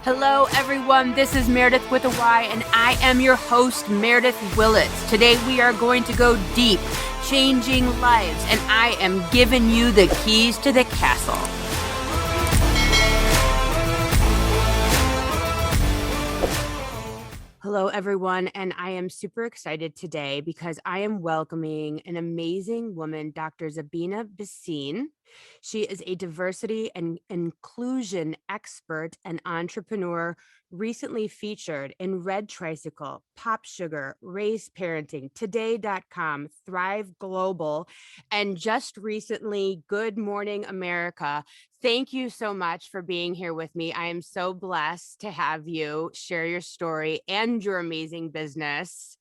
Hello, everyone. This is Meredith with a Y, and I am your host, Meredith Willits. Today, we are going to go deep, changing lives, and I am giving you the keys to the castle. Hello, everyone, and I am super excited today because I am welcoming an amazing woman, Dr. Zabina Bhasin. She is a diversity and inclusion expert and entrepreneur, recently featured in Red Tricycle, Pop Sugar, Race Parenting, Today.com, Thrive Global, and just recently, Good Morning America. Thank you so much for being here with me. I am so blessed to have you share your story and your amazing business.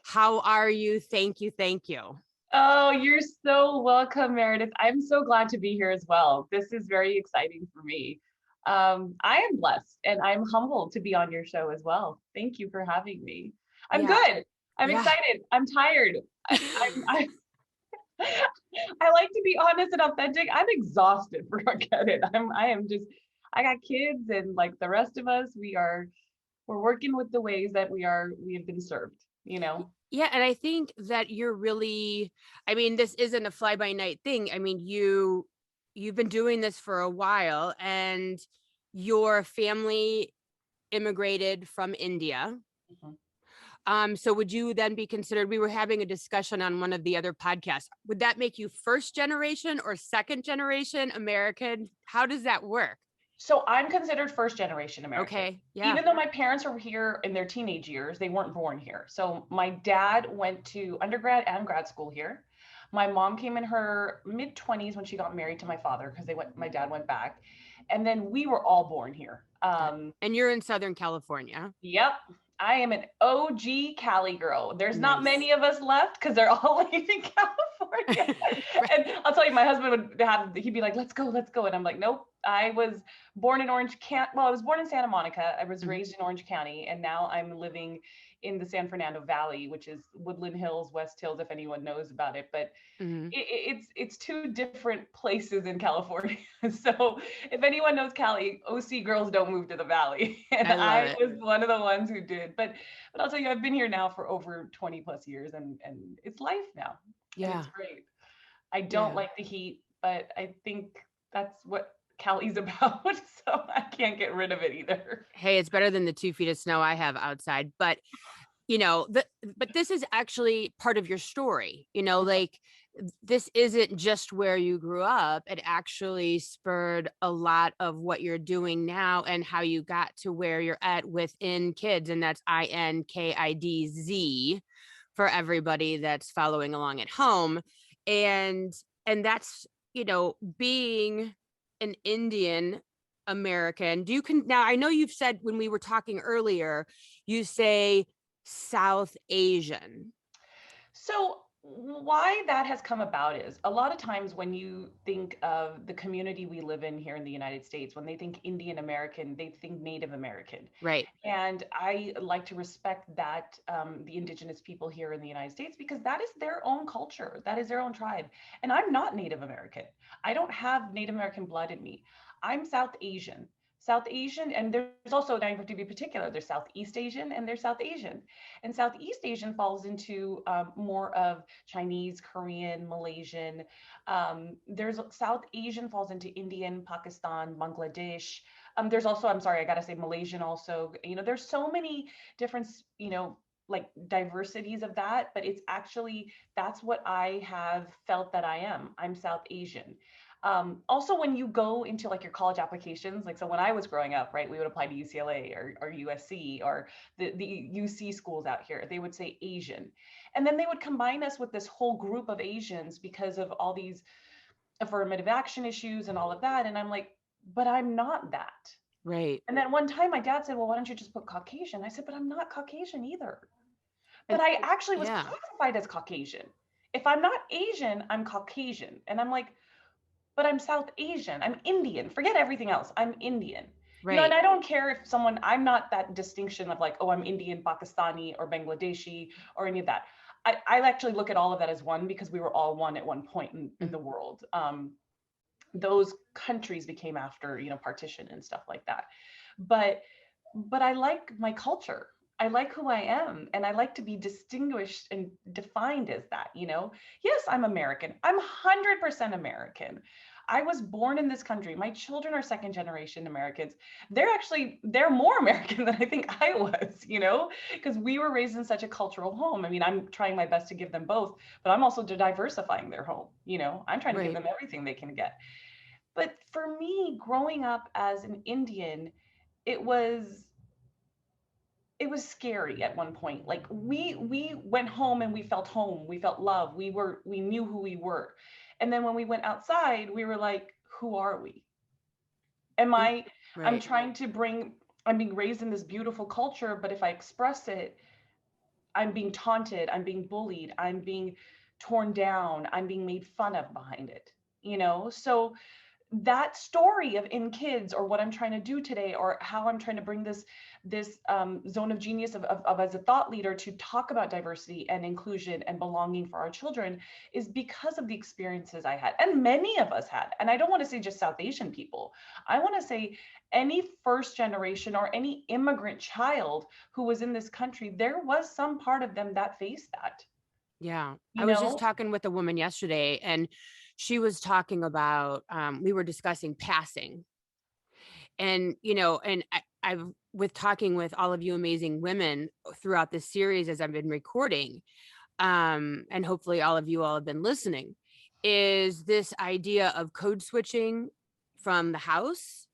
How are you? Thank you. Thank you. Oh, you're so welcome, Meredith. I'm so glad to be here as well. This is very exciting for me. I am blessed and I'm humbled to be on your show as well. Thank you for having me. I'm Yeah. good. I'm excited. I'm tired. I like to be honest and authentic. I'm exhausted. Forget it. I got kids and like the rest of us, we're working with the ways that we have been served, you know? Yeah, and I think that you're really, this isn't a fly by night thing. You've been doing this for a while, and your family immigrated from India. So would you then be considered, we were having a discussion on one of the other podcasts, would that make you first generation or second generation American? How does that work? So I'm considered first generation American. Okay. Yeah. Even though my parents were here in their teenage years, they weren't born here. So my dad went to undergrad and grad school here. My mom came in her mid 20s when she got married to my father because my dad went back. And then we were all born here. And you're in Southern California. Yep. I am an OG Cali girl. There's not Nice. many of us left because they're all leaving California. Right. And I'll tell you, my husband he'd be like, let's go. And I'm like, nope. I was born in I was born in Santa Monica. I was raised in Orange County, and now I'm living in the San Fernando Valley, which is Woodland Hills, West Hills, if anyone knows about it. But it's two different places in California. So if anyone knows Cali, OC girls don't move to the Valley, and I was one of the ones who did. But I'll tell you, I've been here now for over 20 plus years, and it's life now. Yeah, and it's great. I don't like the heat, but I think that's what Cali's about, so I can't get rid of it either. Hey, it's better than the 2 feet of snow I have outside, but but this is actually part of your story, like this isn't just where you grew up. It actually spurred a lot of what you're doing now and how you got to where you're at within KidZ, and that's INKIDZ for everybody that's following along at home. And that's, being an Indian American. Now I know you've said when we were talking earlier, you say South Asian. So why that has come about is a lot of times when you think of the community we live in here in the United States, when they think Indian American, they think Native American. Right. And I like to respect that, the indigenous people here in the United States, because that is their own culture, that is their own tribe. And I'm not Native American. I don't have Native American blood in me. I'm South Asian. South Asian, and there's also, now you have to be particular, there's Southeast Asian and there's South Asian. And Southeast Asian falls into more of Chinese, Korean, Malaysian. There's South Asian falls into Indian, Pakistan, Bangladesh. There's also, I'm sorry, I gotta say Malaysian also. There's so many different, like diversities of that, but it's actually, that's what I have felt that I am. I'm South Asian. Also, when you go into like your college applications, like, so when I was growing up, right, we would apply to UCLA or USC or the UC schools out here, they would say Asian. And then they would combine us with this whole group of Asians because of all these affirmative action issues and all of that. And I'm like, but I'm not that. Right. And then one time my dad said, well, why don't you just put Caucasian? I said, but I'm not Caucasian either. But I actually was classified as Caucasian. If I'm not Asian, I'm Caucasian. And I'm like, but I'm South Asian. I'm Indian. Forget everything else. I'm Indian. Right. And I don't care if I'm not that distinction of like, oh, I'm Indian, Pakistani, or Bangladeshi, or any of that. I actually look at all of that as one because we were all one at one point in the world. those countries became after, partition and stuff like that. But I like my culture. I like who I am, and I like to be distinguished and defined as that, Yes, I'm American. I'm 100% American. I was born in this country. My children are second generation Americans. They're more American than I think I was, because we were raised in such a cultural home. I mean, I'm trying my best to give them both, but I'm also diversifying their home, I'm trying to give Right. them everything they can get. But for me, growing up as an Indian, it was it was scary at one point. Like we went home and we felt home, we felt love, we knew who we were. And then when we went outside, we were like, who are we? Am And I I'm right. trying to bring I'm being raised in this beautiful culture, but if I express it, I'm being taunted, I'm being bullied, I'm being torn down, I'm being made fun of behind it. So that story of In KidZ, or what I'm trying to do today, or how I'm trying to bring this zone of genius of as a thought leader to talk about diversity and inclusion and belonging for our children, is because of the experiences I had, and many of us had. And I don't want to say just South Asian people. I want to say any first generation or any immigrant child who was in this country, there was some part of them that faced that, Yeah. I you was just know? talking with a woman yesterday, and she was talking about, we were discussing passing. And, I've, with talking with all of you amazing women throughout this series as I've been recording, and hopefully all have been listening, is this idea of code switching from the house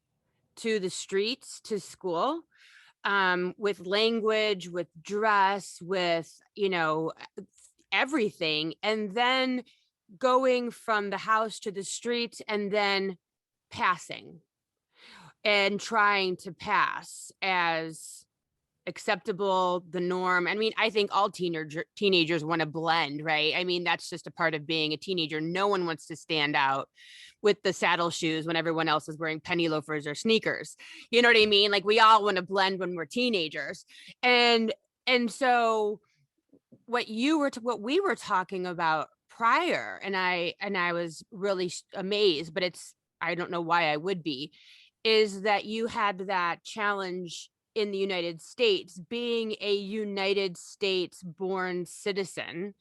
to the streets to school, with language, with dress, with, everything. And then going from the house to the streets and then passing and trying to pass as acceptable, the norm. I mean, I think all teenagers want to blend, right? I mean, that's just a part of being a teenager. No one wants to stand out with the saddle shoes when everyone else is wearing penny loafers or sneakers. You know what I mean? Like, we all want to blend when we're teenagers. And so what we were talking about prior, and I was really amazed, but I don't know why I would be, is that you had that challenge in the United States, being a United States born citizen,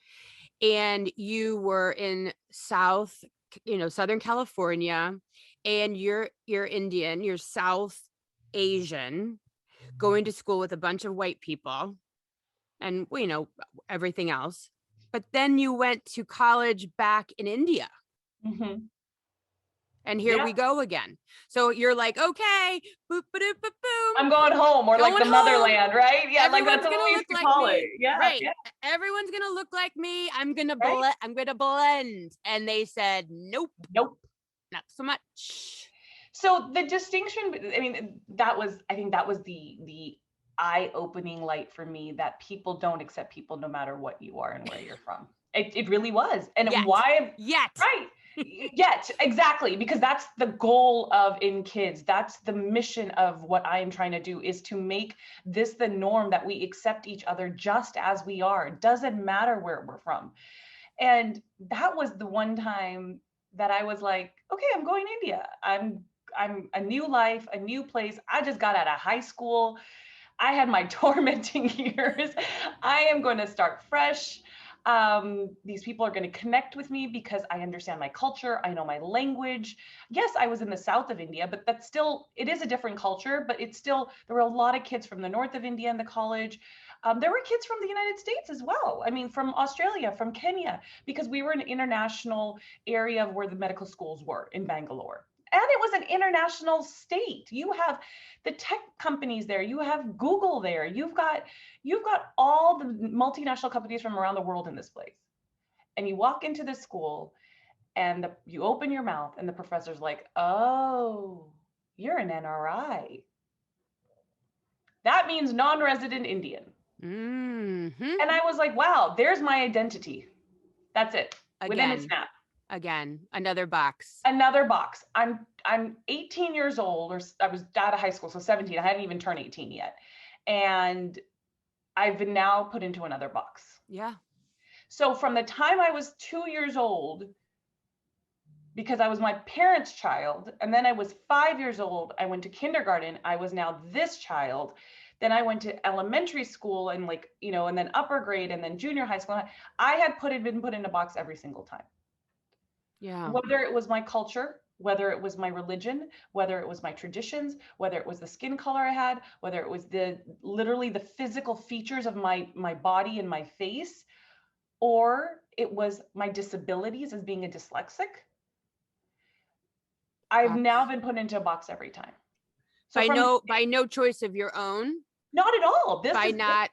and you were in Southern California, and you're Indian, you're South Asian, going to school with a bunch of white people, and everything else. But then you went to college back in India, Hmm. and here Yeah. we go again. So you're like, okay, boop, boop, boop, boom, I'm going home, or like going the home. motherland, right? Yeah, like that's Everyone's what gonna we used look to like call it. me, Yeah, right? yeah, Everyone's gonna look like me. right. I'm gonna blend. And they said, nope, Nope. not so much. So the distinction, I mean, I think that was the eye-opening light for me, that people don't accept people no matter what you are and where you're from. It really was. And Yet, why, yet. right. Yet, exactly, because that's the goal of In KidZ. That's the mission of what I am trying to do, is to make this the norm, that we accept each other just as we are. It doesn't matter where we're from. And that was the one time that I was like, okay, I'm going to India. I'm a new life, a new place. I just got out of high school. I had my tormenting years. I am going to start fresh. These people are going to connect with me because I understand my culture. I know my language. Yes, I was in the south of India, but that's still, it is a different culture, but it's still, there were a lot of kids from the north of India in the college. There were kids from the United States as well. I mean, from Australia, from Kenya, because we were an international area of where the medical schools were in Bangalore. And it was an international state. You have the tech companies there, you have Google there, you've got all the multinational companies from around the world in this place. And you walk into this school, and you open your mouth, and the professor's like, oh, you're an NRI. That means non-resident Indian. Mm-hmm. And I was like, wow, there's my identity. That's it. Within a Again, snap. another box. Another box. I'm 18 years old, or I was out of high school, so 17. I hadn't even turned 18 yet. And I've been now put into another box. Yeah. So from the time I was 2 years old, because I was my parents' child. And then I was 5 years old. I went to kindergarten. I was now this child. Then I went to elementary school and like, and then upper grade and then junior high school. I had been put in a box every single time, Yeah. whether it was my culture, whether it was my religion, whether it was my traditions, whether it was the skin color I had, whether it was literally the physical features of my body and my face, or it was my disabilities as being a dyslexic. I've now Box. been put into a box every time. So By no choice of your own, not at all. by not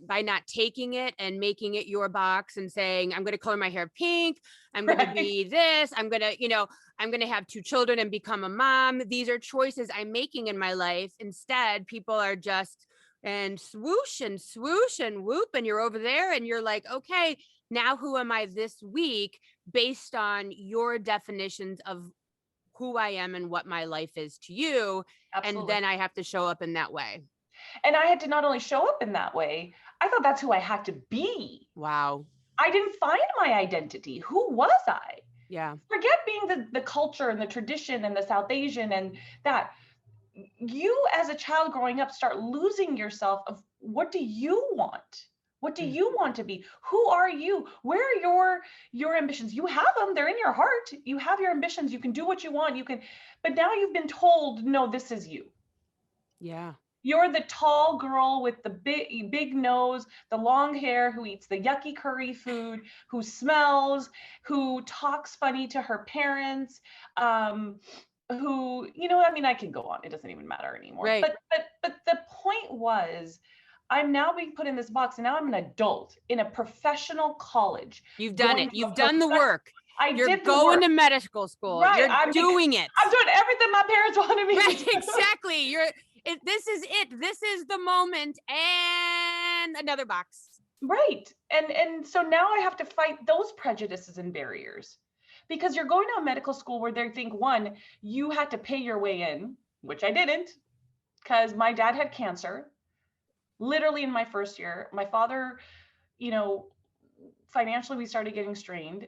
by not taking it and making it your box and saying, I'm going to color my hair pink, I'm going to be this, I'm going to, I'm going to have 2 children and become a mom. These are choices I'm making in my life. Instead, people are just and swoosh and whoop, and you're over there and you're like, okay, now who am I this week based on your definitions of who I am and what my life is to you. And Absolutely. then I have to show up in that way. And I had to not only show up in that way, I thought that's who I had to be. Wow. I didn't find my identity. Who was I? Yeah. Forget being the culture and the tradition and the South Asian and that. You as a child growing up start losing yourself of what do you want? What do you want to be? Who are you? Where are your ambitions? You have them. They're in your heart. You have your ambitions. You can do what you want. You can, but now you've been told, no, this is you. Yeah. You're the tall girl with the big nose, the long hair, who eats the yucky curry food, who smells, who talks funny to her parents, who, I mean, I can go on. It doesn't even matter anymore. Right. But the point was, I'm now being put in this box, and now I'm an adult in a professional college. You've done Going it. to You've a done the work. I You're did the going work. to medical school. Right. You're doing it. I'm doing everything my parents wanted me Right. to do. Exactly. This is it. This is the moment. And another box. Right. And so now I have to fight those prejudices and barriers, because you're going to a medical school where they think, one, you had to pay your way in, which I didn't, because my dad had cancer literally in my first year. My father, you know, financially we started getting strained.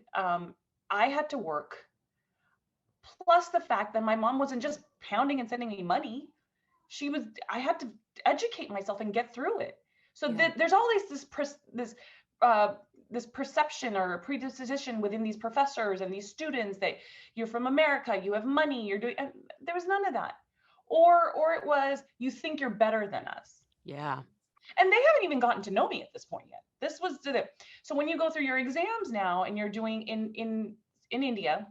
I had to work, plus the fact that my mom wasn't just pounding and sending me money. I had to educate myself and get through it. So Yeah. there's always uh, this perception or predisposition within these professors and these students that you're from America, you have money, you're doing, and there was none of that. Or it was, you think you're better than us. Yeah. And they haven't even gotten to know me at this point yet. This was so when you go through your exams now and you're doing in India,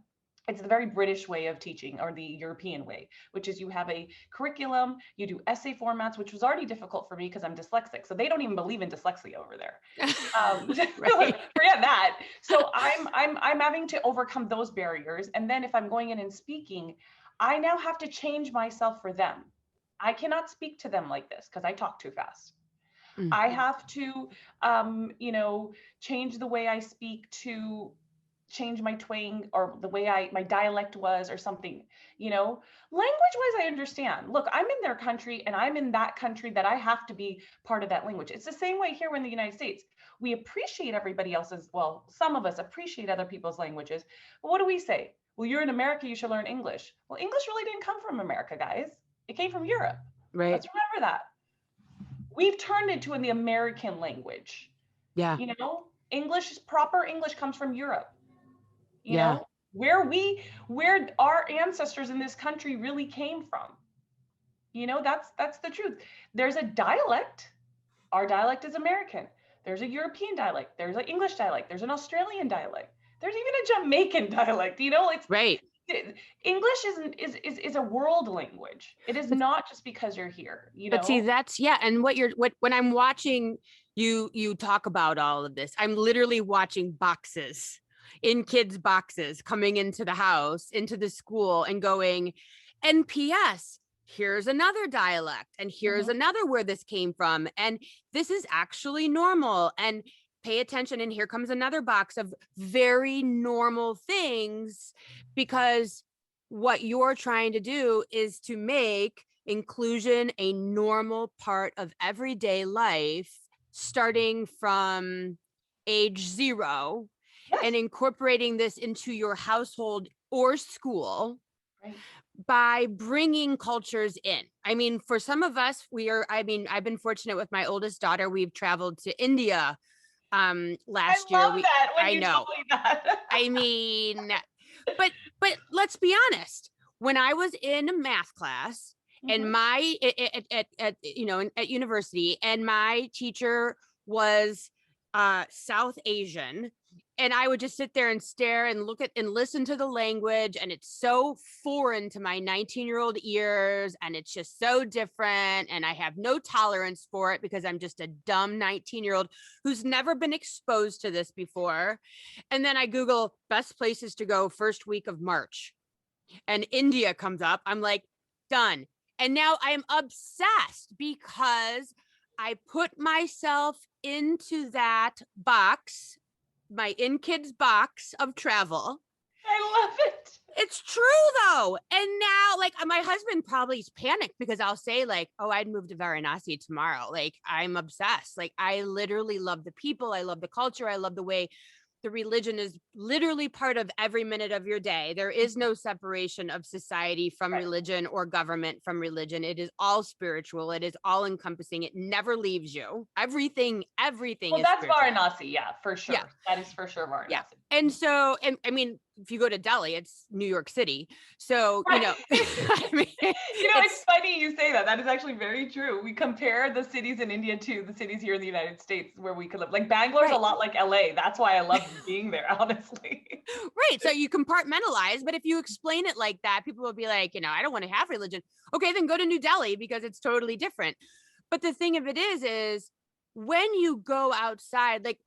it's the very British way of teaching, or the European way, which is you have a curriculum, you do essay formats, which was already difficult for me because I'm dyslexic. So they don't even believe in dyslexia over there. Right. Forget that. So I'm having to overcome those barriers. And then if I'm going in and speaking, I now have to change myself for them. I cannot speak to them like this because I talk too fast. I have to, change the way I speak to change my twang or the way my dialect was or something, language wise, I understand. Look, I'm in their country and I'm in that country that I have to be part of that language. It's the same way here in the United States. We appreciate everybody else's, well, some of us appreciate other people's languages. But what do we say? Well, you're in America, you should learn English. Well, English really didn't come from America, guys. It came from Europe. Right. Let's remember that. We've turned it to the American language. Yeah. Proper English comes from Europe. Yeah. Where our ancestors in this country really came from. That's the truth. There's a dialect. Our dialect is American. There's a European dialect. There's an English dialect. There's an Australian dialect. There's even a Jamaican dialect. It's Right. English is a world language. It is not just because you're here. But see, that's, yeah. And when I'm watching you talk about all of this, I'm literally watching boxes, In KidZ boxes coming into the house, into the school, and going, NPS, here's another dialect, and here's another where this came from. And this is actually normal. And pay attention. And here comes another box of very normal things, because what you're trying to do is to make inclusion a normal part of everyday life, starting from age 0, Yes. and incorporating this into your household or school Right. by bringing cultures in. I mean, for some of us, I've been fortunate with my oldest daughter. We've traveled to India I last year. love that when I you told know. me that. I mean, but let's be honest. When I was in a math class and Mhm. my at at university, and my teacher was South Asian, and I would just sit there and stare and look at and listen to the language, and it's so foreign to my 19-year-old ears, and it's just so different, and I have no tolerance for it because I'm just a dumb 19-year-old who's never been exposed to this before. And then I Google best places to go first week of March, and India comes up. I'm like, done. And now I am obsessed because I put myself into that box, my In KidZ box of travel. I love it. It's true though. And now, like, my husband probably panicked because I'll say, like, oh, I'd move to Varanasi tomorrow. Like, I'm obsessed. Like, I literally love the people. I love the culture. I love the way the religion is literally part of every minute of your day. There is no separation of society from Right. religion or government from religion. It is all spiritual. It is all encompassing. It never leaves you. Everything Well, is that's spiritual. Varanasi, yeah, for Yeah. sure. That is for sure Yeah. Varanasi. And so, and I mean, if you go to Delhi, it's New York City. So, Right. I mean, It's it's funny you say that. That is actually very true. We compare the cities in India to the cities here in the United States where we could live. Like Bangalore's a right. lot like LA. That's why I love being there, honestly. Right. So you compartmentalize, but if you explain it like that, people will be like, I don't want to have religion. Okay, then go to New Delhi because it's totally different. But the thing of it is when you go outside, like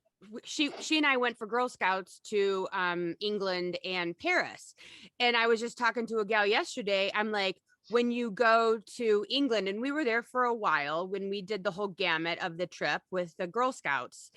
she and I went for Girl Scouts to England and Paris. And I was just talking to a gal yesterday. I'm like, when you go to England, and we were there for a while when we did the whole gamut of the trip with the Girl Scouts.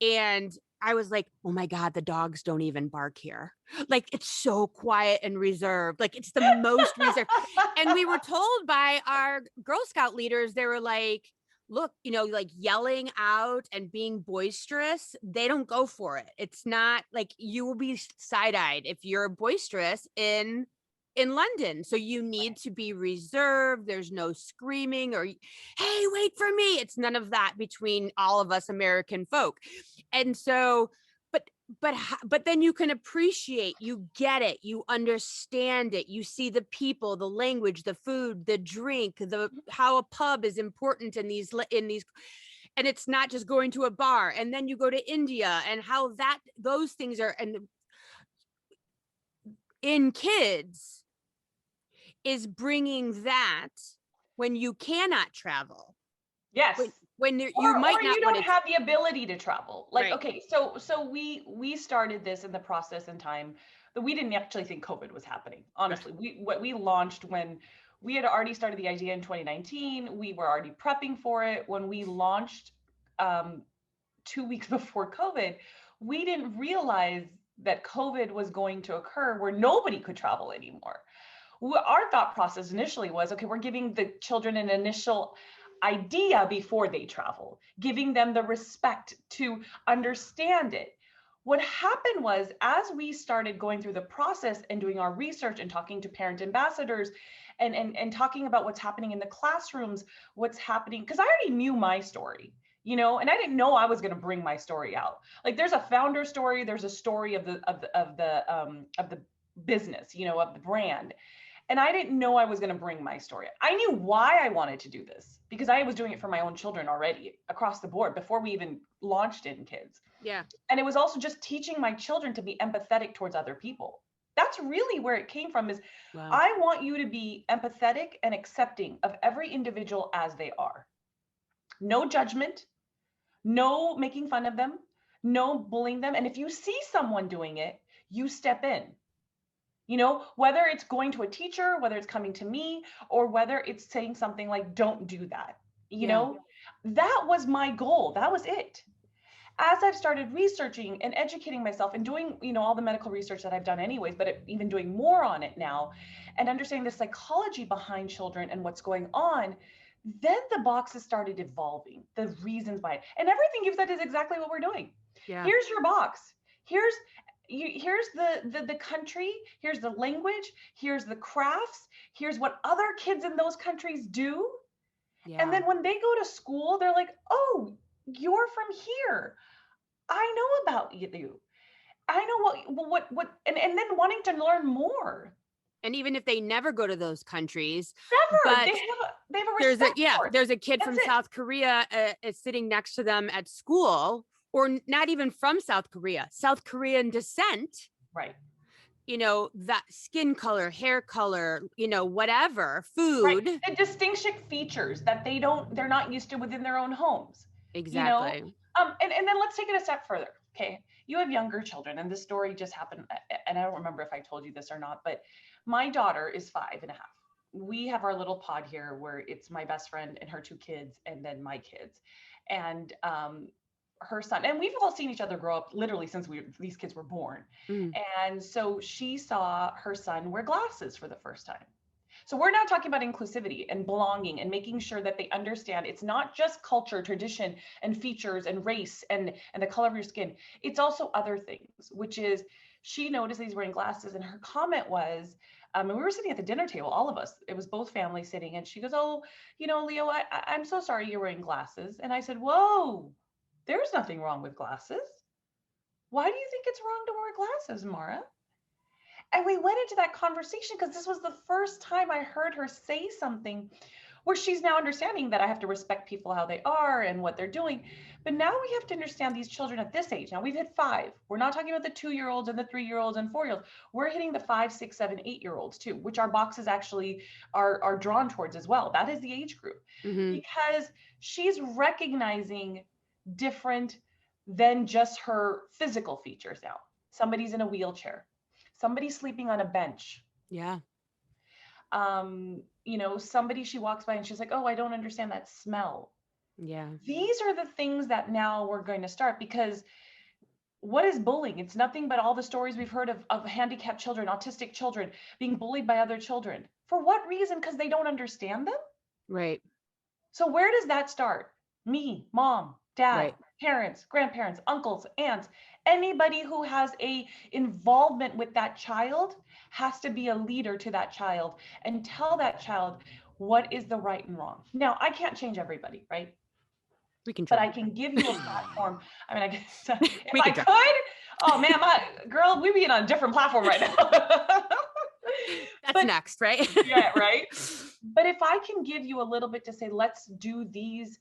And I was like, oh my God, the dogs don't even bark here. Like, it's so quiet and reserved. Like, it's the most reserved. And we were told by our Girl Scout leaders, they were like, look, like yelling out and being boisterous, they don't go for it. It's not like you will be side-eyed if you're boisterous in London. So you need to be reserved. There's no screaming or, hey, wait for me. It's none of that between all of us American folk. And so, but but then you can appreciate, you get it, you understand it, you see the people, the language, the food, the drink, the how a pub is important in these, and it's not just going to a bar. And then you go to India and how that those things are. And In KidZ is bringing that when you cannot travel, Yes. when you might Or not you want don't to. have the ability to travel. Like, Right. okay, so we started this in the process in time that we didn't actually think COVID was happening. Right. Honestly, we launched when we had already started the idea in 2019. We were already prepping for it when we launched 2 weeks before COVID. We didn't realize that COVID was going to occur where nobody could travel anymore. Our thought process initially was, okay, we're giving the children an initial idea before they travel, giving them the respect to understand it. What happened was, as we started going through the process and doing our research and talking to parent ambassadors and talking about what's happening in the classrooms, what's happening, because I already knew my story, and I didn't know I was going to bring my story out. Like, there's a founder story, there's a story of the business, of the brand. And I didn't know I was going to bring my story. I knew why I wanted to do this because I was doing it for my own children already across the board before we even launched In KidZ. Yeah. And it was also just teaching my children to be empathetic towards other people. That's really where it came from, is Wow. I want you to be empathetic and accepting of every individual as they are. No judgment, no making fun of them, no bullying them. And if you see someone doing it, you step in. Whether it's going to a teacher, whether it's coming to me, or whether it's saying something like, don't do that. You Yeah. know, that was my goal. That was it. As I've started researching and educating myself and doing, all the medical research that I've done anyways, but even doing more on it now and understanding the psychology behind children and what's going on, then the boxes started evolving, the reasons why. And everything you've said is exactly what we're doing. Yeah. Here's your box. Here's here's the country, here's the language, here's the crafts, here's what other kids in those countries do. And Yeah. then when they go to school, they're like, oh, you're from here. I know about you. I know and then wanting to learn more. And even if they never go to those countries, Never. but They have a respect for it. there's a kid That's from it. South Korea is sitting next to them at school, or not even from South Korea, South Korean descent, Right. that skin color, hair color, whatever, Right. food. The distinction features that they're not used to within their own homes, you know? Exactly. And then let's take it a step further. Okay. You have younger children, and this story just happened. And I don't remember if I told you this or not, but my daughter is 5.5. We have our little pod here where it's my best friend and her 2 kids, and then my kids. And her son, and we've all seen each other grow up literally since these kids were born. Mm, And so she saw her son wear glasses for the first time. So we're now talking about inclusivity and belonging and making sure that they understand it's not just culture, tradition, and features and race and the color of your skin. It's also other things, which is she noticed that he's wearing glasses, and her comment was, and we were sitting at the dinner table, all of us. It was both families sitting, and she goes, "Oh, Leo, I'm so sorry you're wearing glasses." And I said, "Whoa, there's nothing wrong with glasses. Why do you think it's wrong to wear glasses, Mara?" And we went into that conversation because this was the first time I heard her say something where she's now understanding that I have to respect people how they are and what they're doing. But now we have to understand these children at this age. Now we've hit 5. We're not talking about the 2-year-olds and the 3-year-olds and 4-year-olds. We're hitting the 5, 6, 7, 8-year-olds too, which our boxes actually are drawn towards as well. That is the age group, hmm because she's recognizing different than just her physical features now. Somebody's in a wheelchair, somebody's sleeping on a bench, Yeah. somebody she walks by and she's like, oh, I don't understand that smell. Yeah. These are the things that now we're going to start, because what is bullying? It's nothing but all the stories we've heard of handicapped children, autistic children being bullied by other children. For what reason? Because they don't understand them. Right. So where does that start? Me, mom, dad, Right. parents, grandparents, uncles, aunts, anybody who has a involvement with that child has to be a leader to that child and tell that child what is the right and wrong. Now, I can't change everybody, right? We can But try. I can give you a platform. I mean, I guess if We I can try. could, oh man, girl, we'd be on a different platform right now. That's But next, right? yeah, right. But if I can give you a little bit to say, let's do these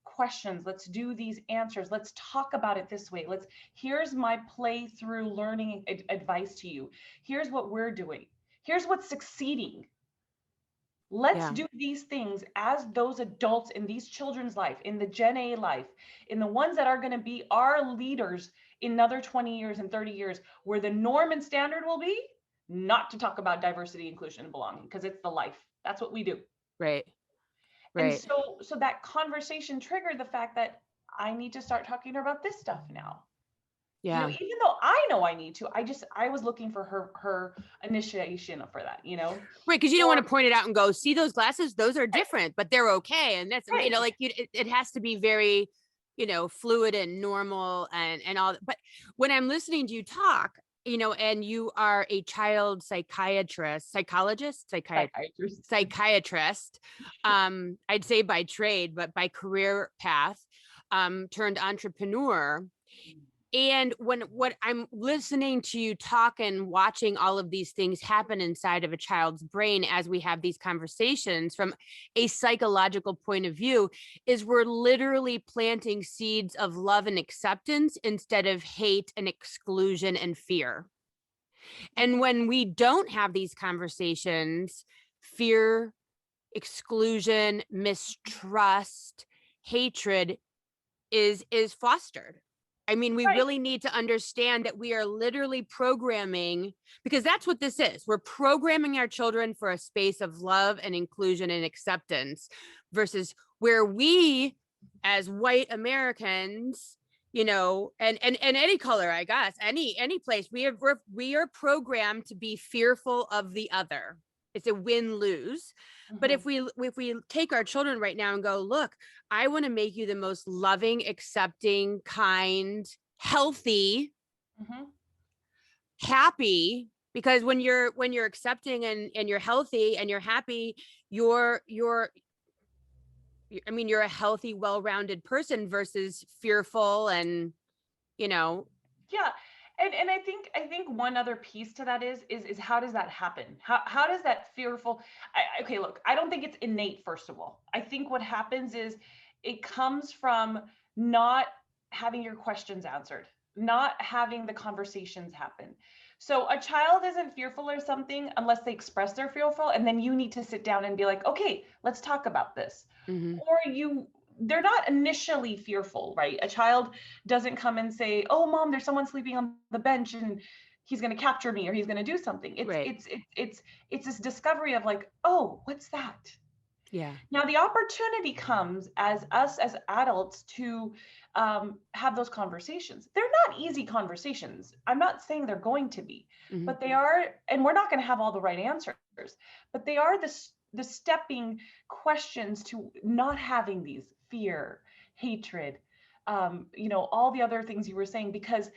questions, let's do these answers, let's talk about it this way. Here's my playthrough learning advice to you. Here's what we're doing. Here's what's succeeding. Let's Yeah. do these things as those adults in these children's life, in the Gen A life, in the ones that are going to be our leaders in another 20 years and 30 years, where the norm and standard will be not to talk about diversity, inclusion, and belonging, because it's the life. That's what we do. Right. And Right. so that conversation triggered the fact that I need to start talking to her about this stuff now. Yeah. Even though I know I need to, I was looking for her initiation for that, Right. Because you don't want or to point it out and go, see those glasses? Those are right, different, but they're okay. And that's, right. like it has to be very, fluid and normal and all. But when I'm listening to you talk, and you are a child Psychiatrist. psychiatrist, I'd say by trade, but by career path, turned entrepreneur. And what I'm listening to you talk and watching all of these things happen inside of a child's brain as we have these conversations from a psychological point of view, is we're literally planting seeds of love and acceptance instead of hate and exclusion and fear. And when we don't have these conversations, fear, exclusion, mistrust, hatred is fostered. I mean, we Right. really need to understand that we are literally programming, because that's what this is. We're programming our children for a space of love and inclusion and acceptance, versus where we as white Americans, and any color, I guess, any place, we are programmed to be fearful of the other. It's a win-lose. But Mhm. if we take our children right now and go, look, I want to make you the most loving, accepting, kind, healthy Mhm. happy, because when you're accepting and you're healthy and you're happy, you're I mean, you're a healthy, well-rounded person versus fearful and, you know, Yeah. And I think one other piece to that is how does that happen? How does that fearful okay, look, I don't think it's innate, first of all. I think what happens is it comes from not having your questions answered, not having the conversations happen. So a child isn't fearful or something unless they express they're fearful, and then you need to sit down and be like, okay, let's talk about this. mhm, Or they're not initially fearful, right? A child doesn't come and say, "Oh, mom, there's someone sleeping on the bench and he's going to capture me or he's going to do something." It's right. it's it's it's it's this discovery of like, "Oh, what's that?" Yeah. Now the opportunity comes as us as adults to have those conversations. They're not easy conversations. I'm not saying they're going to be, Mhm. but they are, and we're not going to have all the right answers. But they are the stepping questions to not having these fear, hatred, all the other things you were saying, because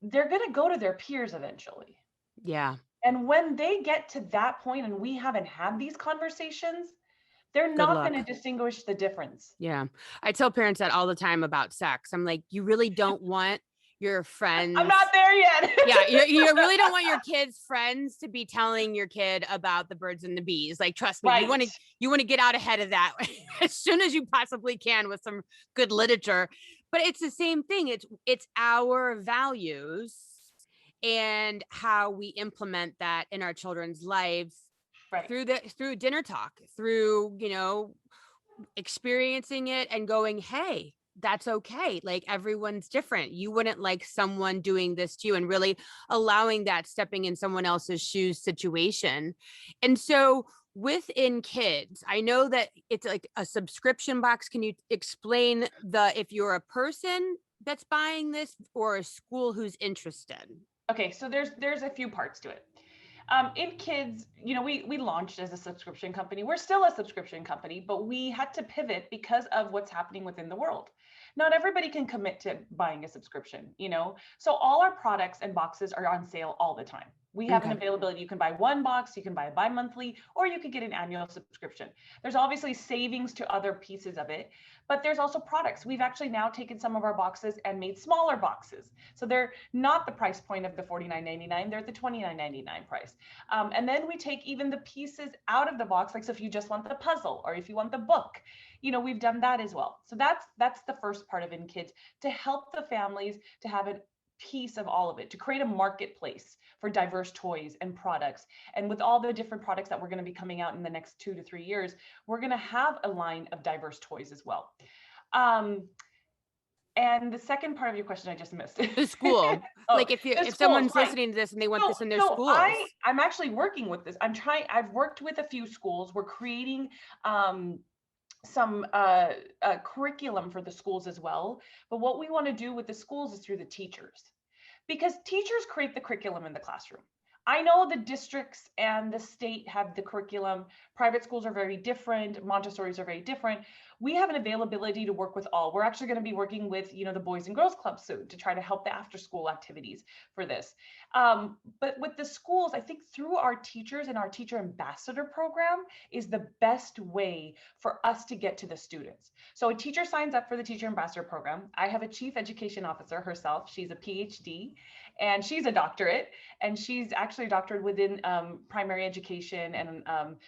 they're going to go to their peers eventually. Yeah. And when they get to that point and we haven't had these conversations, they're Good not going to luck. distinguish the difference. Yeah. I tell parents that all the time about sex. I'm like, you really don't want your I'm not friends. there yet. Yeah, you really don't want your kids' friends to be telling your kid about the birds and the bees. Like, trust me, Right. you want to get out ahead of that as soon as you possibly can with some good literature. But it's the same thing. It's our values and how we implement that in our children's lives Right. through dinner talk, through, experiencing it and going, hey, that's okay. Like, everyone's different. You wouldn't like someone doing this to you, and really allowing that stepping in someone else's shoes situation. And so within kids, I know that it's like a subscription box. Can you explain if you're a person that's buying this or a school who's interested? Okay, so there's a few parts to it. In KidZ, we launched as a subscription company. We're still a subscription company, but we had to pivot because of what's happening within the world. Not everybody can commit to buying a subscription. So all our products and boxes are on sale all the time. We have an Okay. availability. You can buy one box, you can buy a bi-monthly, or you could get an annual subscription. There's obviously savings to other pieces of it, but there's also products. We've actually now taken some of our boxes and made smaller boxes. So they're not the price point of the $49.99, they're at the $29.99 price. And then we take even the pieces out of the box, like so if you just want the puzzle or if you want the book, we've done that as well. So that's the first part of In KidZ, to help the families to have a piece of all of it, to create a marketplace for diverse toys and products. And with all the different products that we're going to be coming out in the next 2 to 3 years, we're going to have a line of diverse toys as well. Um, and the second part of your question I just missed. The school. Oh, Like, if the schools, someone's right. listening to this and they want So this in their so schools. I'm actually working with this. I've worked with a few schools. We're creating some curriculum for the schools as well. But what we want to do with the schools is through the teachers, because teachers create the curriculum in the classroom. I know the districts and the state have the curriculum. Private schools are very different. Montessori's are very different. We have an availability to work with all. We're actually going to be working with, the Boys and Girls Club soon to try to help the after school activities for this. But with the schools, I think through our teachers and our teacher ambassador program is the best way for us to get to the students. So a teacher signs up for the teacher ambassador program. I have a chief education officer herself. She's a PhD and she's a doctorate, and she's actually a doctorate within primary education and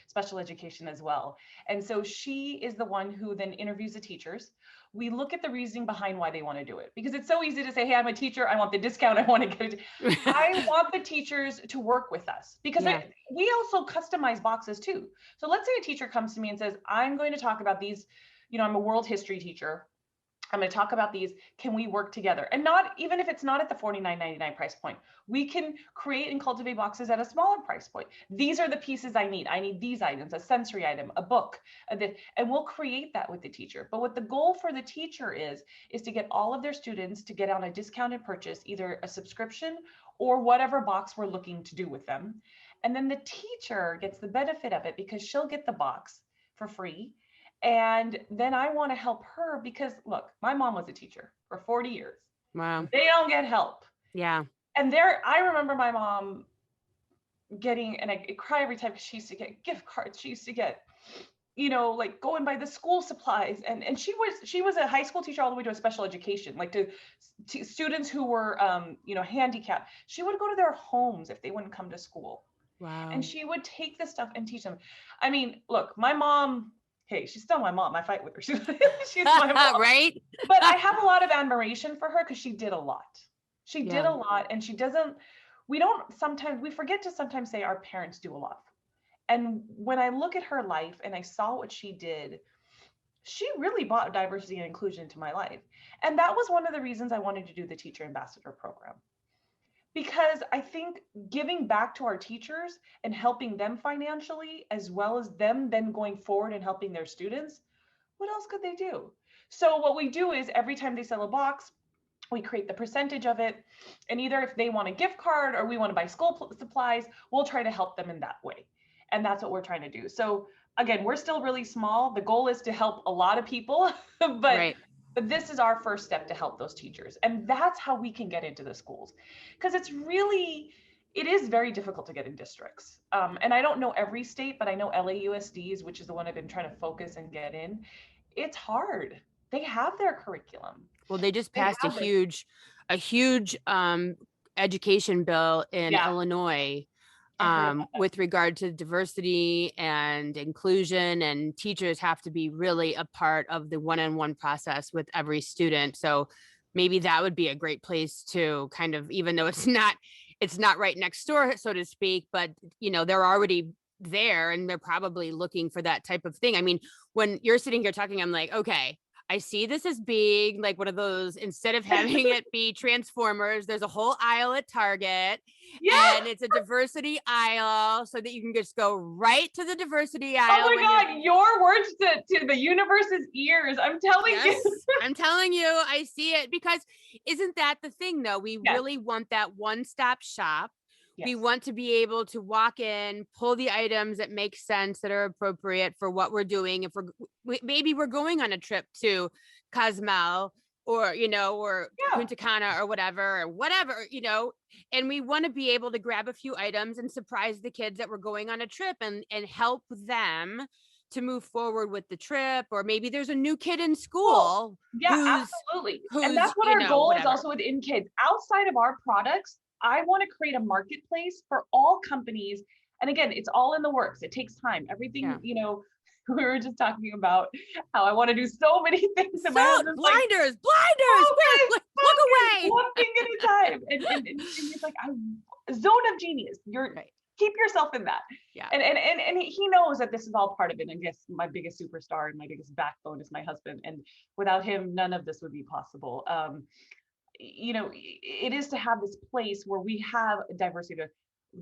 special education as well. And so she is the one who then interviews the teachers. We look at the reasoning behind why they want to do it, because it's so easy to say, hey, I'm a teacher, I want the discount, I want to get it. I want the teachers to work with us, because Yeah. we also customize boxes too. So let's say a teacher comes to me and says, I'm going to talk about these, I'm a world history teacher, I'm going to talk about these. Can we work together? And not even if it's not at the $49.99 price point, we can create and cultivate boxes at a smaller price point. These are the pieces I need. I need these items, a sensory item, a book, and we'll create that with the teacher. But what the goal for the teacher is to get all of their students to get on a discounted purchase, either a subscription or whatever box we're looking to do with them. And then the teacher gets the benefit of it because she'll get the box for free. And then I want to help her because look, my mom was a teacher for 40 years. Wow. They don't get help. Yeah. And there, I remember my mom getting, and I cry every time because she used to get gift cards. She used to get, like go and buy the school supplies. And she was a high school teacher all the way to a special education, like to students who were, handicapped. She would go to their homes if they wouldn't come to school. And Wow. she would take this stuff and teach them. I mean, look, my mom, hey, she's still my mom. I fight with her. She's my mom. Right? But I have a lot of admiration for her because she did a lot. She did Yeah. a lot, and she doesn't, we don't sometimes, we forget to sometimes say our parents do a lot. And when I look at her life and I saw what she did, she really brought diversity and inclusion into my life. And that was one of the reasons I wanted to do the teacher ambassador program, because I think giving back to our teachers and helping them financially, as well as them then going forward and helping their students, what else could they do? So what we do is every time they sell a box, we create the percentage of it. And either if they want a gift card or we want to buy school supplies, we'll try to help them in that way. And that's what we're trying to do. So again, we're still really small. The goal is to help a lot of people, but Right. but this is our first step to help those teachers. And that's how we can get into the schools. Because it is very difficult to get in districts. And I don't know every state, but I know LAUSDs, which is the one I've been trying to focus and get in. It's hard. They have their curriculum. Well, they just They passed have it. a huge education bill in Yeah, Illinois I heard about that with too. regard to diversity and inclusion, and teachers have to be really a part of the one-on-one process with every student. So maybe that would be a great place to kind of, even though it's not right next door, so to speak, but they're already there and they're probably looking for that type of thing. I mean, when you're sitting here talking, I'm like, okay, I see this as being like one of those, instead of having it be Transformers, there's a whole aisle at Target, Yeah. and it's a diversity aisle so that you can just go right to the diversity Oh aisle my when you're. God, your words to the universe's ears. I'm telling you. Yes, I'm telling you, I see it, because isn't that the thing though? We Yes. really want that one-stop shop. We Yes. want to be able to walk in, pull the items that make sense, that are appropriate for what we're doing. If maybe we're going on a trip to Cozumel, or Yeah. Punta Cana, or whatever, and we want to be able to grab a few items and surprise the kids that we're going on a trip, and help them to move forward with the trip. Or maybe there's a new kid in Well, school yeah, absolutely. And who's that's what our goal is whatever. also with In KidZ. Outside of our products, I want to create a marketplace for all companies. And again, it's all in the works. It takes time. Everything, Yeah. we were just talking about how I want to do so many things. And So my husband's like, blinders, where, focus, look focus, away. one thing at a time. And he's like, zone of genius. Right. Keep yourself in that. Yeah. And he knows that this is all part of it. And I guess my biggest superstar and my biggest backbone is my husband. And without him, none of this would be possible. It is to have this place where we have diversity.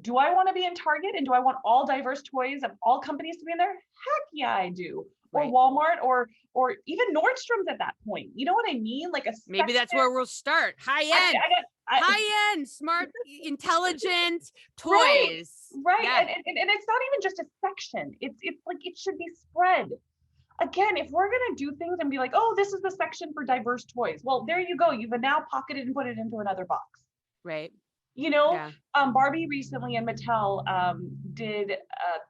Do I want to be in Target and do I want all diverse toys of all companies to be in there? Heck yeah, I do. Or Right. Walmart or even Nordstrom's at that point. You know what I mean? Like a Maybe that's section. where we'll start. I got High end, smart, intelligent right, toys. right. Yeah. And it's not even just a section. It's like it should be spread. Again, if we're gonna do things and be like, oh, this is the section for diverse toys. Well, there you go. You've now pocketed and put it into another box. Right. You know, Yeah. Barbie recently and Mattel did.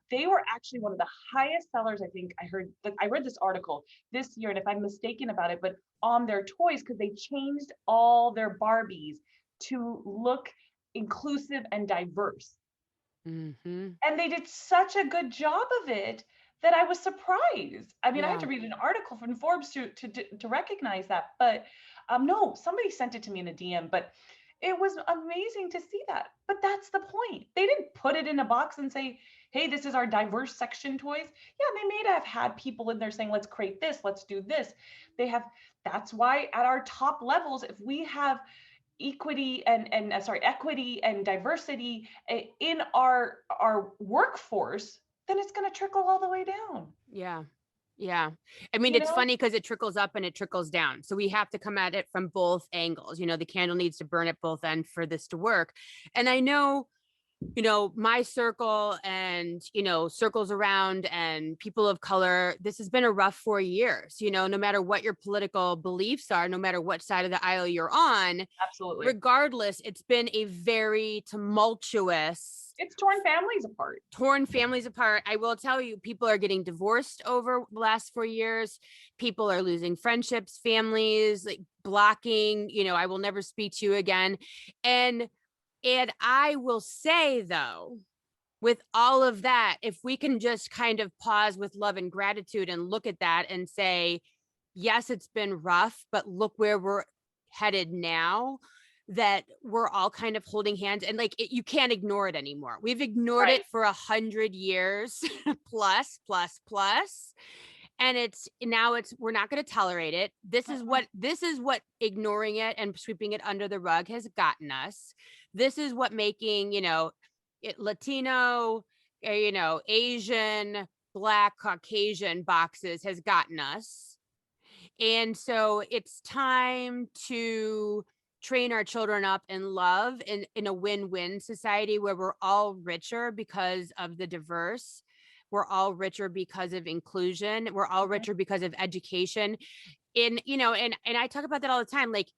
They were actually one of the highest sellers. I think I heard. Like, I read this article this year, and if I'm mistaken about it, but on their toys because they changed all their Barbies to look inclusive and diverse, Mm-hmm. and they did such a good job of it that I was surprised. I mean, I had Yeah. to read an article from Forbes to recognize that, but no, somebody sent it to me in a DM, but it was amazing to see that. But that's the point. They didn't put it in a box and say, hey, this is our diverse section toys. Yeah, they may have had people in there saying, let's create this, let's do this. They have, that's why at our top levels, if we have equity and diversity in our workforce, then it's going to trickle all the way down. Yeah. Yeah. I mean, You it's know? funny because it trickles up and it trickles down. So we have to come at it from both angles. The candle needs to burn at both ends for this to work. And I know my circle and, circles around and people of color, this has been a rough 4 years, no matter what your political beliefs are, no matter what side of the aisle you're on, Absolutely. regardless, it's been a very tumultuous, It's torn families apart. torn families apart. I will tell you, people are getting divorced over the last 4 years. People are losing friendships, families, like blocking, I will never speak to you again. And I will say, though, with all of that, if we can just kind of pause with love and gratitude and look at that and say, yes, it's been rough, but look where we're headed now, that we're all kind of holding hands, and like you can't ignore it anymore. We've ignored Right. it for 100 years plus, and we're not going to tolerate it. This is what ignoring it and sweeping it under the rug has gotten us. This is what making it Latino, Asian, Black, Caucasian boxes has gotten us. And so it's time to train our children up in love in a win-win society where we're all richer because of the diverse. We're all richer because of inclusion. We're all Mhm. richer because of education. And I talk about that all the time. Like,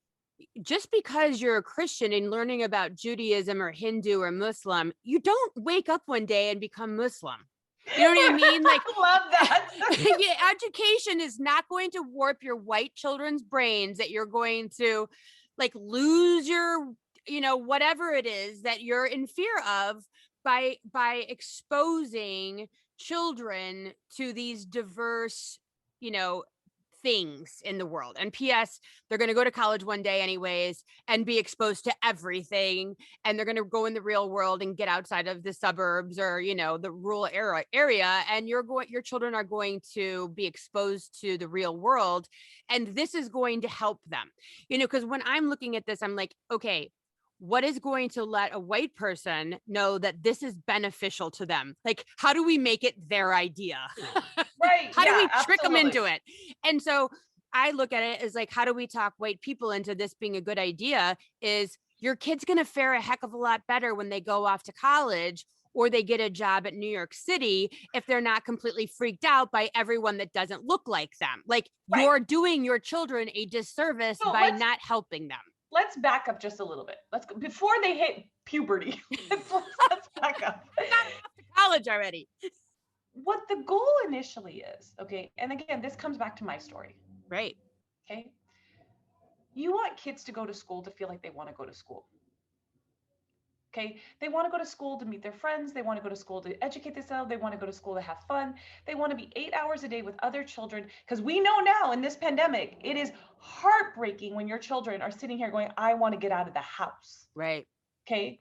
just because you're a Christian and learning about Judaism or Hindu or Muslim, you don't wake up one day and become Muslim. You know what I mean? Like, Love that. yeah, education is not going to warp your white children's brains, that you're going to like lose your, whatever it is that you're in fear of by exposing children to these diverse, you know, things in the world. And PS, they're going to go to college one day anyways and be exposed to everything, and they're going to go in the real world and get outside of the suburbs or the rural area, and your children are going to be exposed to the real world, and this is going to help them. Because when I'm looking at this, I'm like, okay, what is going to let a white person know that this is beneficial to them? Like, how do we make it their idea? Right. How do Yeah, we trick them absolutely. into it? And so I look at it as like, how do we talk white people into this being a good idea? Is your kid's going to fare a heck of a lot better when they go off to college or they get a job at New York City if they're not completely freaked out by everyone that doesn't look like them. Like, Right. you're doing your children a disservice So by let's not helping them. let's back up just a little bit. Let's go before they hit puberty. Let's back up. They're not off to college already. What the goal initially is, okay? And again, this comes back to my story. Right. Okay. You want kids to go to school to feel like they want to go to school. Okay. They want to go to school to meet their friends. They want to go to school to educate themselves. They want to go to school to have fun. They want to be 8 hours a day with other children. Because we know now in this pandemic, it is heartbreaking when your children are sitting here going, I want to get out of the house. Right. Okay.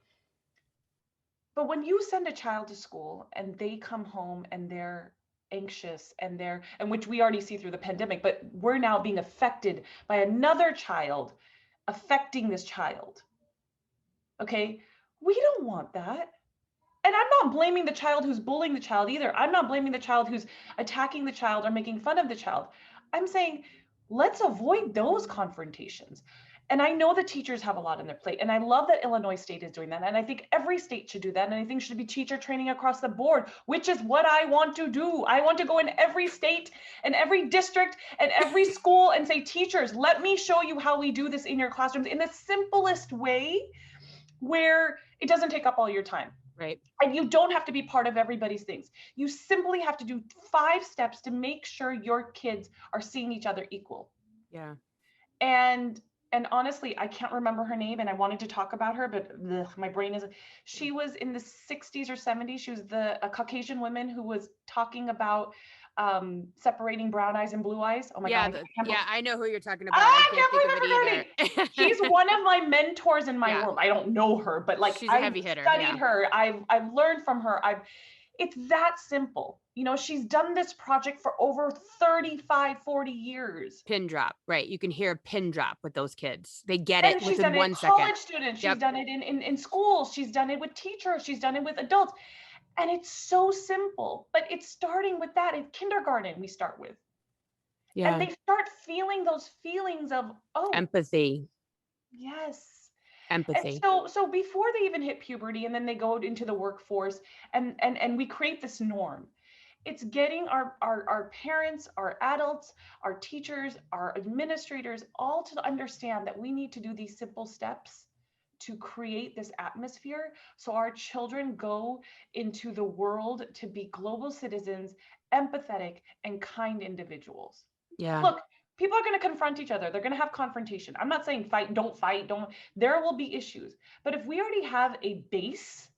But when you send a child to school and they come home and they're anxious and which we already see through the pandemic, but we're now being affected by another child affecting this child. Okay. We don't want that. And I'm not blaming the child who's bullying the child either. I'm not blaming the child who's attacking the child or making fun of the child. I'm saying let's avoid those confrontations. And I know the teachers have a lot on their plate. And I love that Illinois State is doing that. And I think every state should do that. And I think should be teacher training across the board, which is what I want to do. I want to go in every state and every district and every school and say, teachers, let me show you how we do this in your classrooms in the simplest way where it doesn't take up all your time. Right. And you don't have to be part of everybody's things. You simply have to do 5 steps to make sure your kids are seeing each other equal. Yeah. And honestly, I can't remember her name and I wanted to talk about her, but my brain is, she was in the 60s or 70s. She was a Caucasian woman who was talking about separating brown eyes and blue eyes. Oh my Yeah. God. I know who you're talking about. I I can't can't think believe of I forgot her name. it She's either. one of my mentors in my Yeah. world. I don't know her, but like She's a I've heavy hitter. studied Yeah. her. I've learned from her. It's that simple. She's done this project for over 35, 40 years. Pin drop. Right. You can hear a pin drop with those kids. They get it And she's within done it with 1 second. college students. She's Yep. done it in schools. She's done it with teachers. She's done it with adults. And it's so simple, but it's starting with that. In kindergarten, we start with. And Yeah. they start feeling those feelings of, oh, Empathy. yes. And Empathy. so before they even hit puberty and then they go into the workforce and we create this norm. It's getting our parents, our adults, our teachers, our administrators all to understand that we need to do these simple steps to create this atmosphere so our children go into the world to be global citizens, empathetic and kind individuals. Yeah. Look, people are going to confront each other. They're going to have confrontation. I'm not saying fight, don't. There will be issues. But if we already have a base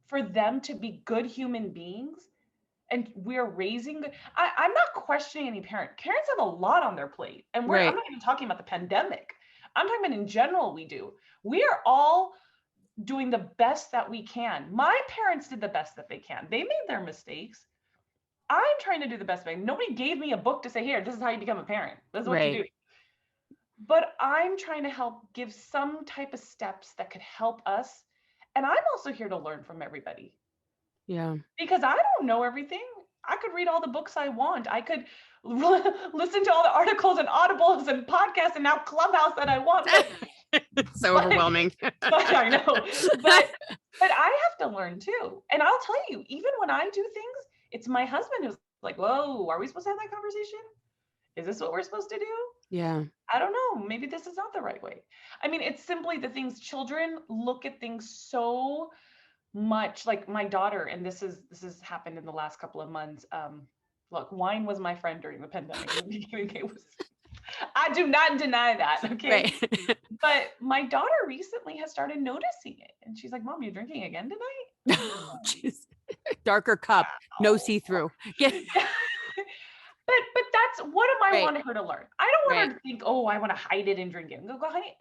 for them to be good human beings, and we're raising I'm not questioning any parent. Parents have a lot on their plate. And I'm Right. not even talking about the pandemic. I'm talking about in general we do. We are all doing the best that we can. My parents did the best that they can. They made their mistakes. I'm trying to do the best. Nobody gave me a book to say, here, this is how you become a parent. This is what you Right. do. But I'm trying to help give some type of steps that could help us. And I'm also here to learn from everybody Yeah. because I don't know everything. I could read all the books I want. I could listen to all the articles and audibles and podcasts and now Clubhouse that I want. So But, overwhelming. but I know. But I have to learn too. And I'll tell you, even when I do things, it's my husband who's like, whoa, are we supposed to have that conversation? Is this what we're supposed to do? Yeah. I don't know. Maybe this is not the right way. I mean, it's simply the things children look at things so much like my daughter, and this has happened in the last couple of months. Look, wine was my friend during the pandemic. It was, I do not deny that. Okay. Right. But my daughter recently has started noticing it. And she's like, Mom, you're drinking again tonight? Oh, jeez. Darker cup, no see-through. Yeah. But that's what am I Right. wanting her to learn? I don't want Right. her to think, oh, I want to hide it and drink it. Go, honey,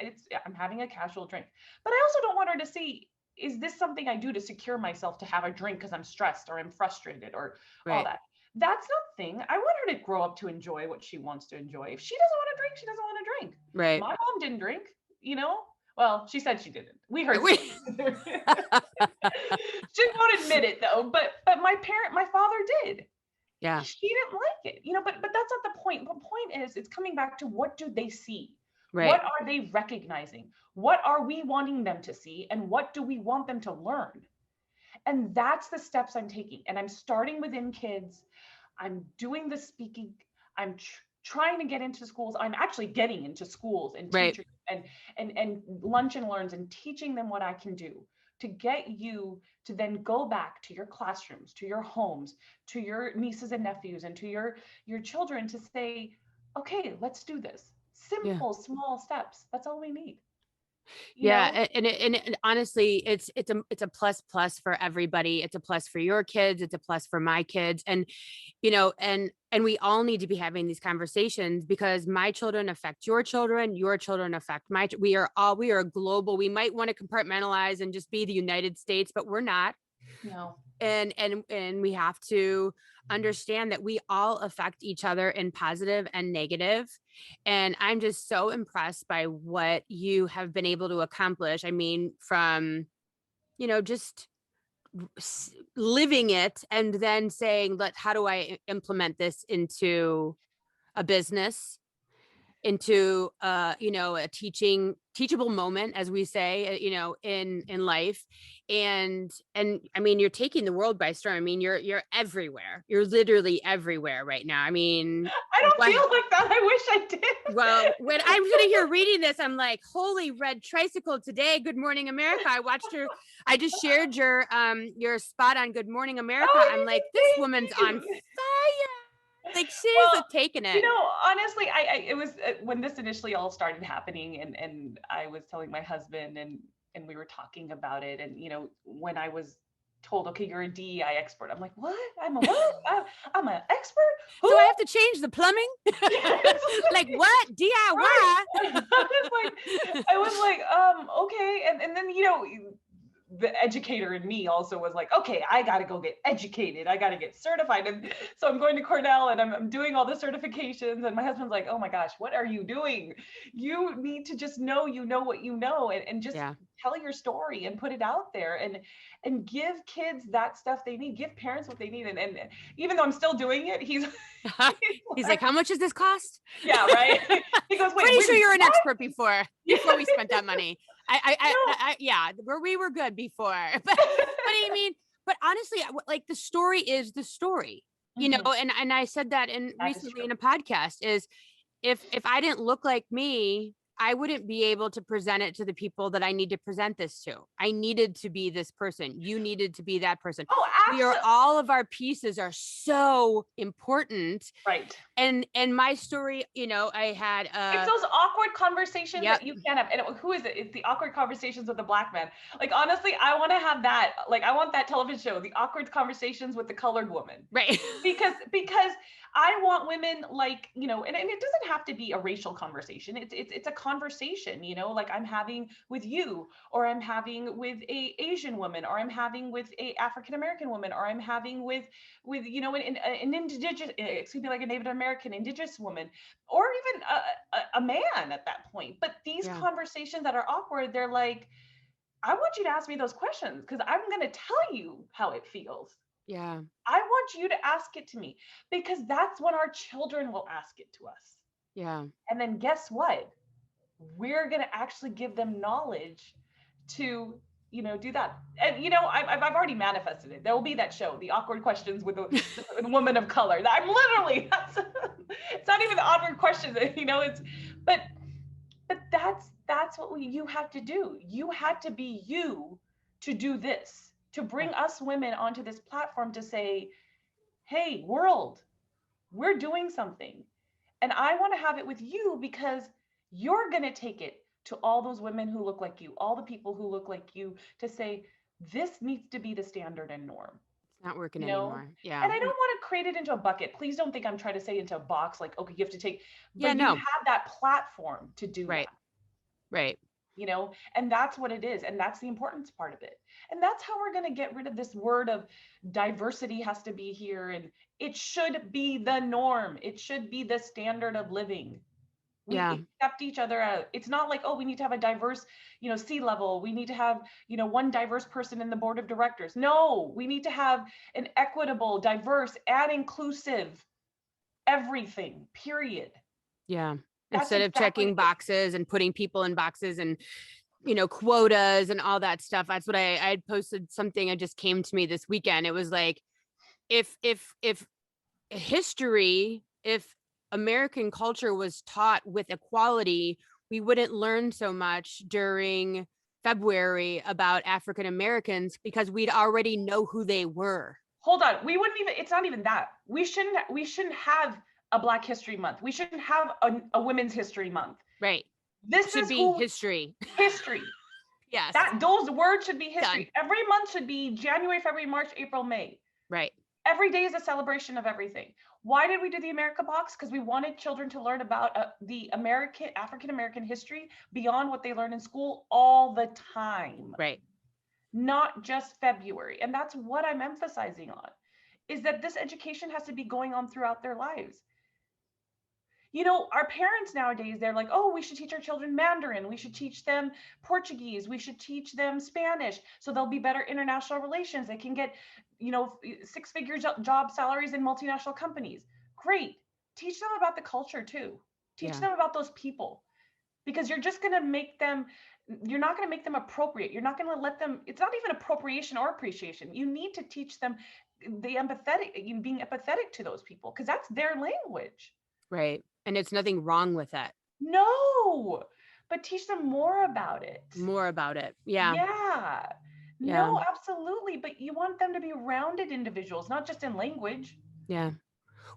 I'm having a casual drink. But I also don't want her to see, is this something I do to secure myself to have a drink because I'm stressed or I'm frustrated or all Right. that? That's not the thing. I want her to grow up to enjoy what she wants to enjoy. If she doesn't want to drink, she doesn't want to drink. Right. My mom didn't drink, you know? Well, she said she didn't. We heard. We- She won't admit it though. But my father did. Yeah. She didn't like it, but that's not the point. The point is it's coming back to what do they see? Right. What are they recognizing? What are we wanting them to see? And what do we want them to learn? And that's the steps I'm taking. And I'm starting with In KidZ. I'm doing the speaking. I'm trying to get into schools. I'm actually getting into schools and Right. teachers and lunch and learns and teaching them what I can do to get you to then go back to your classrooms, to your homes, to your nieces and nephews, and to your children to say, okay, let's do this. Simple, small steps. That's all we need. You know? And honestly, it's a plus for everybody. It's a plus for your kids. It's a plus for my kids. And, and we all need to be having these conversations because my children affect your children affect we are global. We might want to compartmentalize and just be the United States, but we're not. No. And we have to understand that we all affect each other in positive and negative. And I'm just so impressed by what you have been able to accomplish. I mean, from, just living it and then saying, how do I implement this into a business, into a teachable moment, as we say, in life. And I mean, you're taking the world by storm. I mean, you're everywhere. You're literally everywhere right now. I mean, I don't feel like that. I wish I did. Well, when I'm sitting here reading this, I'm like, holy red tricycle today. Good Morning America. I just shared your spot on Good Morning America. I'm like, this woman's on fire. Like she's taking it. Honestly, it was when this initially all started happening and I was telling my husband and we were talking about it. And, when I was told, okay, you're a DEI expert, I'm like, what? I'm a what? I'm an expert? Who? So I have to change the plumbing? Like what? DIY? Right. I was like, okay. And then, the educator in me also was like, okay, I got to go get educated. I got to get certified. And so I'm going to Cornell and I'm doing all the certifications. And my husband's like, oh my gosh, what are you doing? You need to just know, what you know, and just tell your story and put it out there and give kids that stuff they need, give parents what they need. And even though I'm still doing it, he's like, how much does this cost? Yeah, right. He goes, wait, pretty sure you're an expert before we spent that money. Yeah, where we were good before. But I mean, but honestly, like the story is the story, Mhm. and I said that in That is recently true. in a podcast is if I didn't look like me, I wouldn't be able to present it to the people that I need to present this to. I needed to be this person. You needed to be that person. Oh, We are absolutely. all of our pieces are so important. Right. And my story, I had It's those awkward conversations yep, that you can't have. And who is it? It's the awkward conversations with the black man. Like honestly, I want to have that. Like I want that television show, the awkward conversations with the colored woman. right. Because I want women like, and it doesn't have to be a racial conversation. It's a conversation, like I'm having with you, or I'm having with a Asian woman, or I'm having with a African American woman, or I'm having with an indigenous, excuse me, like a Native American indigenous woman, or even a man at that point. But these Yeah. conversations that are awkward, they're like, I want you to ask me those questions because I'm going to tell you how it feels. Yeah. I want you to ask it to me because that's when our children will ask it to us. Yeah. And then guess what? We're going to actually give them knowledge to, do that. And, I've already manifested it. There will be that show, The Awkward Questions with the Woman of Color. I'm literally, it's not even the awkward questions, but, but that's what you have to do. You had to be you to do this, to Yeah. bring us women onto this platform to say, hey, world, we're doing something. And I want to have it with you because you're going to take it to all those women who look like you, all the people who look like you, to say, this needs to be the standard and norm, It's not working you know? anymore. Yeah. And I don't want to create it into a bucket. Please don't think I'm trying to say into a box like, okay, you have to take, Yeah, but you no. have that platform to do Right. that. Right. And that's what it is, and that's the importance part of it. And that's how we're going to get rid of this word of diversity has to be here, and it should be the norm, it should be the standard of living. Yeah. We accept each other out. It's not like, oh, we need to have a diverse, C-level, we need to have, one diverse person in the board of directors. No, we need to have an equitable, diverse, and inclusive everything, period. Yeah. That's Instead of exactly checking it. boxes and putting people in boxes and quotas and all that stuff. That's what I had posted something that just came to me this weekend. It was like if history, if American culture was taught with equality, we wouldn't learn so much during February about African Americans because we'd already know who they were. Hold on, we wouldn't even, it's not even that, we shouldn't have a Black History Month, we shouldn't have a Women's History Month. Right. This Should is be who history. history, Yes. that those words should be Done. history. Every month should be January, February, March, April, May. Right. Every day is a celebration of everything. Why did we do the America box? Because we wanted children to learn about the African American history beyond what they learn in school all the time, Right. not just February. And that's what I'm emphasizing on, is that this education has to be going on throughout their lives. Our parents nowadays, they're like, oh, we should teach our children Mandarin, we should teach them Portuguese, we should teach them Spanish, so they'll be better international relations. They can get, six-figure job salaries in multinational companies. Great. Teach them about the culture too. Teach Yeah. them about those people, because you're just going to make them, you're not going to make them appropriate. You're not going to let them, it's not even appropriation or appreciation. You need to teach them the empathetic, being empathetic to those people, because that's their language. Right. And it's nothing wrong with that. No, but teach them more about it. More about it. Yeah. Yeah. Yeah. No, absolutely. But you want them to be rounded individuals, not just in language. Yeah.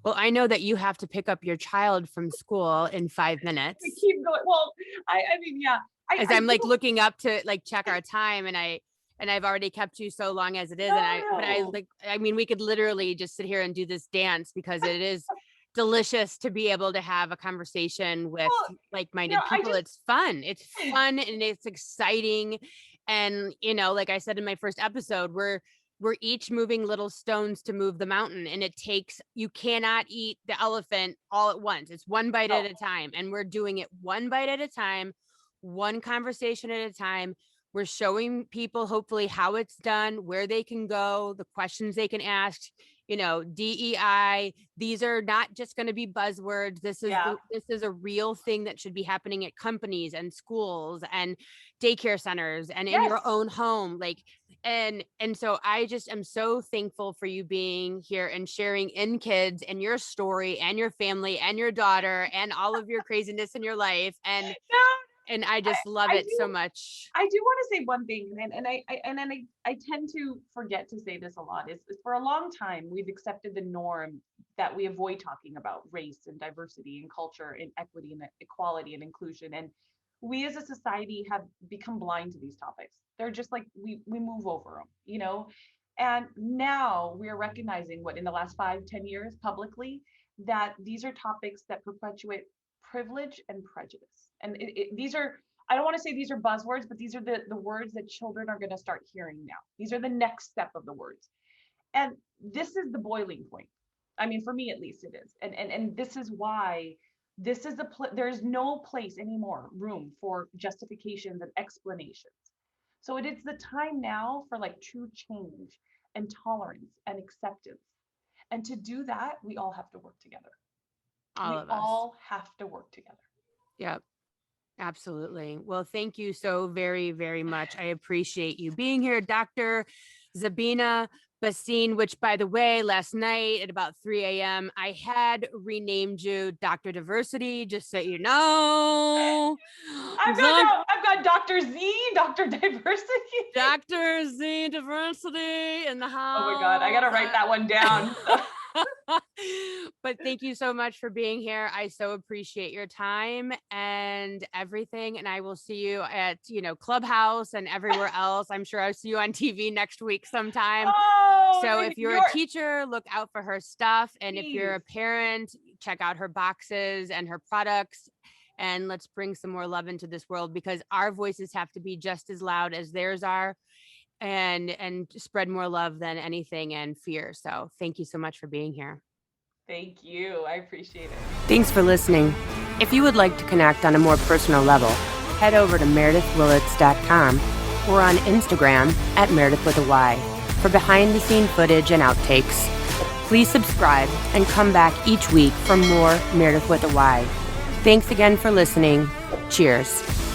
Well, I know that you have to pick up your child from school in 5 minutes. We keep going. Well, I mean, yeah. As I I'm like do. looking up to like check our time, and I've already kept you so long as it is. No. I mean, we could literally just sit here and do this dance because it is delicious to be able to have a conversation with Well, like-minded I people. just, It's fun. It's fun and it's exciting. And like I said in my first episode, we're each moving little stones to move the mountain, and you cannot eat the elephant all at once. It's one bite no. at a time, and we're doing it one bite at a time, one conversation at a time. We're showing people hopefully how it's done, where they can go, the questions they can ask. DEI. These are not just going to be buzzwords. Yeah. This is a real thing that should be happening at companies and schools and daycare centers and in your Yes. own home. And so I just am so thankful for you being here and sharing In KidZ and your story and your family and your daughter and all of your craziness in your life. No, And I I, just love I it do. so much. I do want to say one thing, and I tend to forget to say this a lot. Is for a long time we've accepted the norm that we avoid talking about race and diversity and culture and equity and equality and inclusion. And we as a society have become blind to these topics. They're just like we move over them. And now we are recognizing what in the last 5-10 years publicly that these are topics that perpetuate privilege and prejudice. And these are, I don't want to say these are buzzwords, but these are the words that children are going to start hearing now. These are the next step of the words. And this is the boiling point. I mean, for me at least it is. And this is why this is there's no place anymore room for justifications and explanations. So it is the time now for like true change and tolerance and acceptance. And to do that, we all have to work together. All We of us. all have to work together. Yep. Absolutely. Well, thank you so very, very much. I appreciate you being here, Dr. Zabina Bhasin, which, by the way, last night at about 3 a.m., I had renamed you Dr. Diversity, just so you know. I've got Dr. Z, Dr. Diversity. Dr. Z Diversity in the Oh my God, I gotta house. write that one down. But thank you so much for being here. I so appreciate your time and everything. And I will see you at, Clubhouse and everywhere else. I'm sure I'll see you on TV next week sometime. Oh, So if you're a teacher, look out for her stuff. And if you're a please. parent, check out her boxes and her products. And let's bring some more love into this world, because our voices have to be just as loud as theirs are, and spread more love than anything and fear. So thank you so much for being here. Thank you. I appreciate it. Thanks for listening. If you would like to connect on a more personal level, head over to meredithwillits.com or on Instagram at Meredith with a Y for behind-the-scene footage and outtakes. Please subscribe and come back each week for more Meredith with a Y. Thanks again for listening. Cheers.